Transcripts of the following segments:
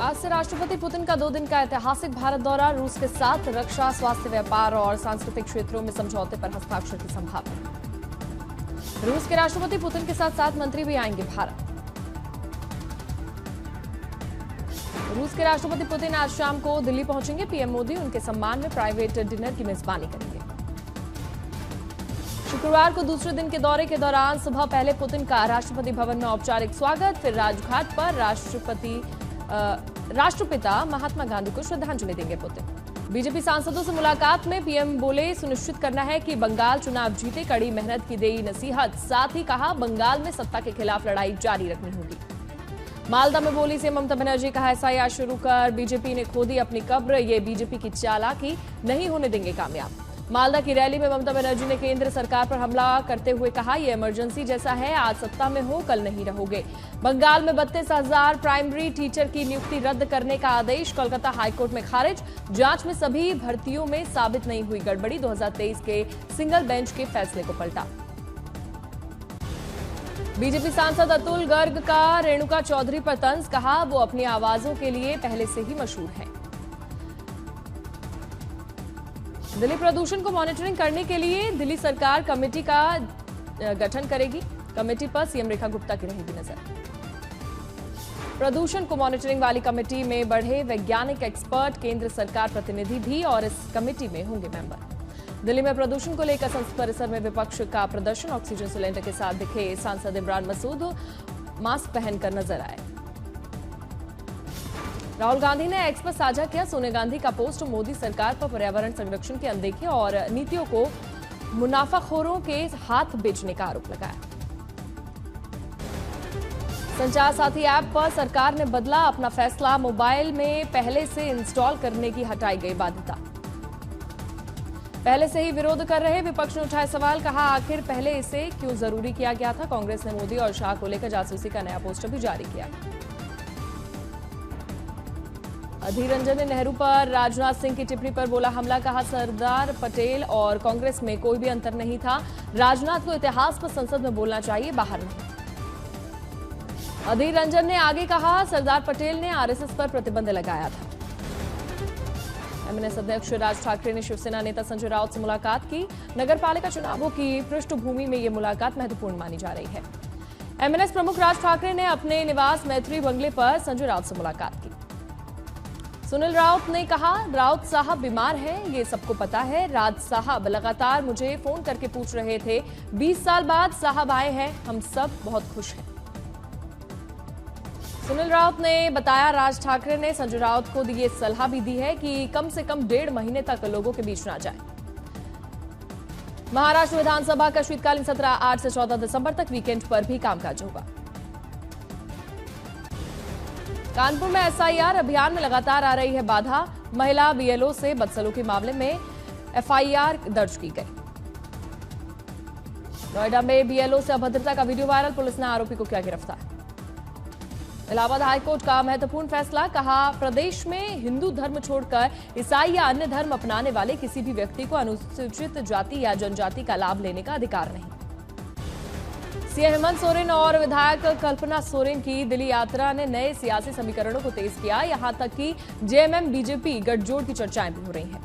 आज से राष्ट्रपति पुतिन का 2 दिन का ऐतिहासिक भारत दौरा। रूस के साथ रक्षा, स्वास्थ्य, व्यापार और सांस्कृतिक क्षेत्रों में समझौते पर हस्ताक्षर की संभावना। रूस के राष्ट्रपति पुतिन के साथ 7 मंत्री भी आएंगे भारत। रूस के राष्ट्रपति पुतिन आज शाम को दिल्ली पहुंचेंगे। पीएम मोदी उनके सम्मान में प्राइवेट डिनर की मेजबानी करेंगे। शुक्रवार को दूसरे दिन के दौरे के दौरान सुबह पहले पुतिन का राष्ट्रपति भवन में औपचारिक स्वागत, फिर राजघाट पर राष्ट्रपिता महात्मा गांधी को श्रद्धांजलि देंगे पुतिन। बीजेपी सांसदों से मुलाकात में पीएम बोले, सुनिश्चित करना है कि बंगाल चुनाव जीते, कड़ी मेहनत की देई नसीहत। साथ ही कहा, बंगाल में सत्ता के खिलाफ लड़ाई जारी रखनी होगी। मालदा में बोली से ममता बनर्जी, कहा एसआईआर शुरू कर, बीजेपी ने खो दी अपनी कब्र, ये बीजेपी की चालाकी, नहीं होने देंगे कामयाब। मालदा की रैली में ममता बनर्जी ने केंद्र सरकार पर हमला करते हुए कहा, यह इमरजेंसी जैसा है, आज सत्ता में हो कल नहीं रहोगे। बंगाल में 32,000 प्राइमरी टीचर की नियुक्ति रद्द करने का आदेश कोलकाता हाईकोर्ट में खारिज। जांच में सभी भर्तियों में साबित नहीं हुई गड़बड़ी। 2023 के सिंगल बेंच के फैसले को पलटा। बीजेपी सांसद अतुल गर्ग का रेणुका चौधरी पर तंज, कहा वो अपनी आवाजों के लिए पहले से ही मशहूर हैं। दिल्ली प्रदूषण को मॉनिटरिंग करने के लिए दिल्ली सरकार कमेटी का गठन करेगी। कमेटी पर सीएम रेखा गुप्ता की रहेगी नजर। प्रदूषण को मॉनिटरिंग वाली कमेटी में बढ़े वैज्ञानिक, एक्सपर्ट, केंद्र सरकार प्रतिनिधि भी और इस कमेटी में होंगे मेंबर। दिल्ली में प्रदूषण को लेकर संसद परिसर में विपक्ष का प्रदर्शन। ऑक्सीजन सिलेंडर के साथ दिखे सांसद इमरान मसूद, मास्क पहनकर नजर आए। राहुल गांधी ने एक्स पर साझा किया सोनिया गांधी का पोस्ट। मोदी सरकार पर पर्यावरण संरक्षण की अनदेखी और नीतियों को मुनाफाखोरों के हाथ बेचने का आरोप लगाया। संचार साथी ऐप पर सरकार ने बदला अपना फैसला। मोबाइल में पहले से इंस्टॉल करने की हटाई गई बाध्यता। पहले से ही विरोध कर रहे विपक्ष ने उठाए सवाल, कहा आखिर पहले इसे क्यों जरूरी किया गया था। कांग्रेस ने मोदी और शाह को लेकर जासूसी का नया पोस्टर भी जारी किया। अधीर रंजन ने नेहरू पर राजनाथ सिंह की टिप्पणी पर बोला हमला, कहा सरदार पटेल और कांग्रेस में कोई भी अंतर नहीं था। राजनाथ को इतिहास पर संसद में बोलना चाहिए, बाहर नहीं। अधीर रंजन ने आगे कहा, सरदार पटेल ने आरएसएस पर प्रतिबंध लगाया था। एमएनएस अध्यक्ष राज ठाकरे ने शिवसेना नेता संजय राउत से मुलाकात की। नगरपालिका चुनावों की पृष्ठभूमि में यह मुलाकात महत्वपूर्ण मानी जा रही है। एमएनएस प्रमुख राज ठाकरे ने अपने निवास मैत्री बंगले पर संजय राउत से मुलाकात की। सुनील राउत ने कहा, राउत साहब बीमार हैं, ये सबको पता है। राज साहब लगातार मुझे फोन करके पूछ रहे थे। 20 साल बाद साहब आए हैं, हम सब बहुत खुश हैं। सुनील राउत ने बताया, राज ठाकरे ने संजय राउत को ये सलाह भी दी है कि कम से कम 1.5 महीने तक लोगों के बीच ना जाए। महाराष्ट्र विधानसभा का शीतकालीन सत्र 8 से 14 दिसंबर तक, वीकेंड पर भी कामकाज होगा। कानपुर में एसआईआर अभियान में लगातार आ रही है बाधा। महिला बीएलओ से बदसलूकी मामले में एफआईआर दर्ज की गई। नोएडा में बीएलओ से अभद्रता का वीडियो वायरल, पुलिस ने आरोपी को किया गिरफ्तार। इलाहाबाद हाईकोर्ट का महत्वपूर्ण फैसला, कहा प्रदेश में हिंदू धर्म छोड़कर ईसाई या अन्य धर्म अपनाने वाले किसी भी व्यक्ति को अनुसूचित जाति या जनजाति का लाभ लेने का अधिकार नहीं। सीएम हेमंत सोरेन और विधायक कल्पना सोरेन की दिल्ली यात्रा ने नए सियासी समीकरणों को तेज किया। यहां तक कि जेएमएम बीजेपी गठजोड़ की चर्चाएं भी हो रही हैं।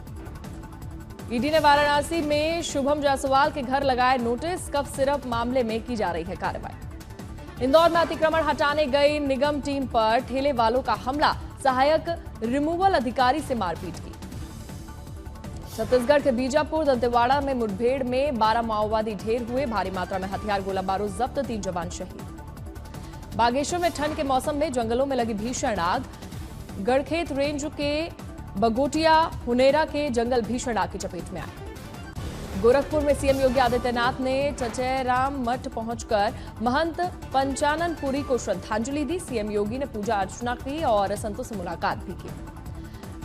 ईडी ने वाराणसी में शुभम जायसवाल के घर लगाए नोटिस। कफ सिरप मामले में की जा रही है कार्रवाई। इंदौर में अतिक्रमण हटाने गई निगम टीम पर ठेले वालों का हमला, सहायक रिमूवल अधिकारी से मारपीट की। छत्तीसगढ़ के बीजापुर दंतेवाड़ा में मुठभेड़ में 12 माओवादी ढेर हुए। भारी मात्रा में हथियार, गोला बारूद जब्त, 3 जवान शहीद। बागेश्वर में ठंड के मौसम में जंगलों में लगी भीषण आग। गढ़खेत रेंज के बगोटिया हुनेरा के जंगल भीषण आग की चपेट में आए। गोरखपुर में सीएम योगी आदित्यनाथ ने चचैराम मठ पहुंचकर महंत पंचानन पुरी को श्रद्धांजलि दी। सीएम योगी ने पूजा अर्चना की और संतों से मुलाकात भी की।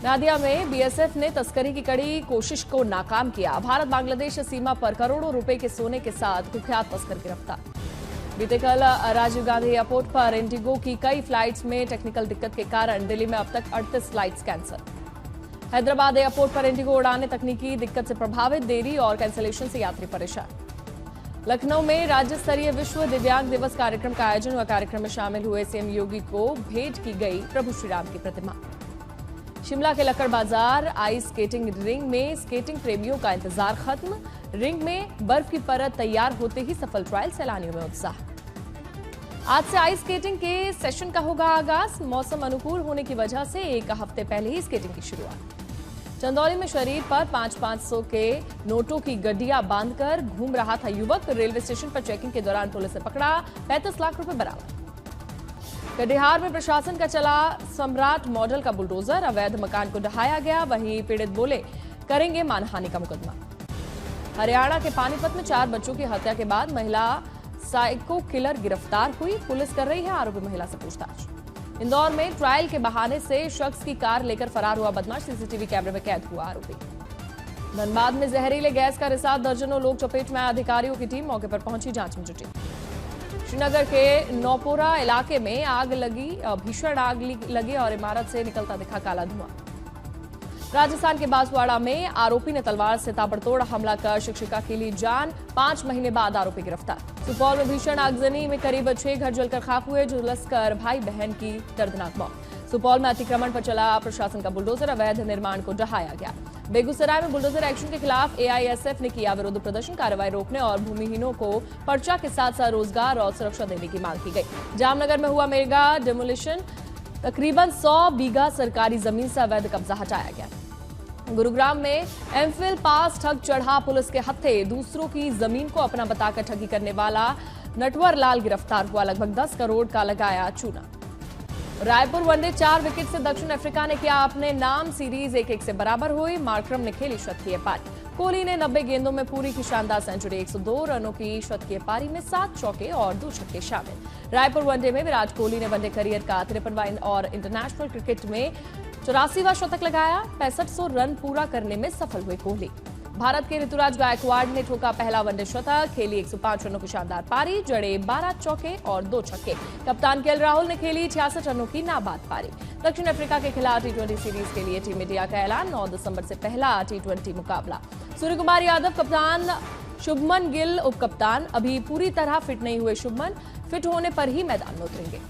नादिया में बीएसएफ ने तस्करी की कड़ी कोशिश को नाकाम किया। भारत बांग्लादेश सीमा पर करोड़ों रुपए के सोने के साथ कुख्यात तस्कर गिरफ्तार। बीते कल राजीव गांधी एयरपोर्ट पर इंडिगो की कई फ्लाइट्स में टेक्निकल दिक्कत के कारण दिल्ली में अब तक 38 फ्लाइट्स कैंसिल। हैदराबाद एयरपोर्ट पर इंडिगो उड़ानें तकनीकी दिक्कत से प्रभावित, देरी और कैंसिलेशन से यात्री परेशान। लखनऊ में राज्य स्तरीय विश्व दिव्यांग दिवस कार्यक्रम का आयोजन हुआ। कार्यक्रम में शामिल हुए सीएम योगी को भेंट की गई प्रभु श्री राम की प्रतिमा। शिमला के लक्कड़ बाजार आइस स्केटिंग रिंग में स्केटिंग प्रेमियों का इंतजार खत्म। रिंग में बर्फ की परत तैयार होते ही सफल ट्रायल, सैलानियों में उत्साह। आज से आइस स्केटिंग के सेशन का होगा आगाज। मौसम अनुकूल होने की वजह से एक हफ्ते पहले ही स्केटिंग की शुरुआत। चंदौली में शरीर पर 500-500 के नोटों की गड्डियां बांधकर घूम रहा था युवक। रेलवे स्टेशन पर चेकिंग के दौरान पुलिस ने पकड़ा। 35 लाख रुपए बरामद। कटिहार में प्रशासन का चला सम्राट मॉडल का बुलडोजर। अवैध मकान को ढहाया गया। वहीं पीड़ित बोले करेंगे मानहानि का मुकदमा। हरियाणा के पानीपत में 4 बच्चों की हत्या के बाद महिला साइको किलर गिरफ्तार हुई। पुलिस कर रही है आरोपी महिला से पूछताछ। इंदौर में ट्रायल के बहाने से शख्स की कार लेकर फरार हुआ बदमाश। सीसीटीवी कैमरे में कैद हुआ आरोपी। धनबाद में जहरीले गैस का रिसाव, दर्जनों लोग चपेट में। अधिकारियों की टीम मौके पर पहुंची, जांच में जुटी। श्रीनगर के नौपोरा इलाके में भीषण आग लगी और इमारत से निकलता दिखा काला धुआं। राजस्थान के बांसवाड़ा में आरोपी ने तलवार से ताबड़तोड़ हमला कर शिक्षिका की ली जान। 5 महीने बाद आरोपी गिरफ्तार। सुपौल में भीषण आगजनी में करीब 6 घर जलकर खाक हुए। झुलसकर भाई बहन की दर्दनाक मौत। सुपौल में अतिक्रमण पर चला प्रशासन का बुलडोजर। अवैध निर्माण को ढहाया गया। बेगूसराय में बुलडोजर एक्शन के खिलाफ एआईएसएफ ने किया विरोध प्रदर्शन। कार्रवाई रोकने और भूमिहीनों को पर्चा के साथ साथ रोजगार और सुरक्षा देने की मांग की गई। जामनगर में हुआ मेगा डिमोलिशन। तकरीबन 100 बीघा सरकारी जमीन से अवैध कब्जा हटाया गया। गुरुग्राम में एमफिल पास ठग चढ़ा पुलिस के हत्थे। दूसरों की जमीन को अपना बताकर ठगी करने वाला नटवर लाल गिरफ्तार हुआ। लगभग 10 करोड़ का लगाया चूना। रायपुर वनडे 4 विकेट से दक्षिण अफ्रीका ने किया अपने नाम। सीरीज 1-1 से बराबर हुई। मार्करम ने खेली शतकीय पारी। कोहली ने 90 गेंदों में पूरी की शानदार सेंचुरी। 102 रनों की शतकीय पारी में 7 चौके और 2 छक्के शामिल। रायपुर वनडे में विराट कोहली ने वनडे करियर का 53वां और इंटरनेशनल क्रिकेट में 84वां शतक लगाया। 6500 रन पूरा करने में सफल हुए कोहली। भारत के ऋतुराज गायकवाड़ ने ठोका पहला वनडे शतक। खेली 105 रनों की शानदार पारी। जड़े 12 चौके और 2 छक्के। कप्तान केएल राहुल ने खेली 66 रनों की नाबाद पारी। दक्षिण अफ्रीका के खिलाफ टी20 सीरीज के लिए टीम इंडिया का ऐलान। 9 दिसंबर से पहला टी20 मुकाबला। सूर्यकुमार यादव कप्तान, शुभमन गिल उप कप्तान। अभी पूरी तरह फिट नहीं हुए शुभमन, फिट होने पर ही मैदान में उतरेंगे।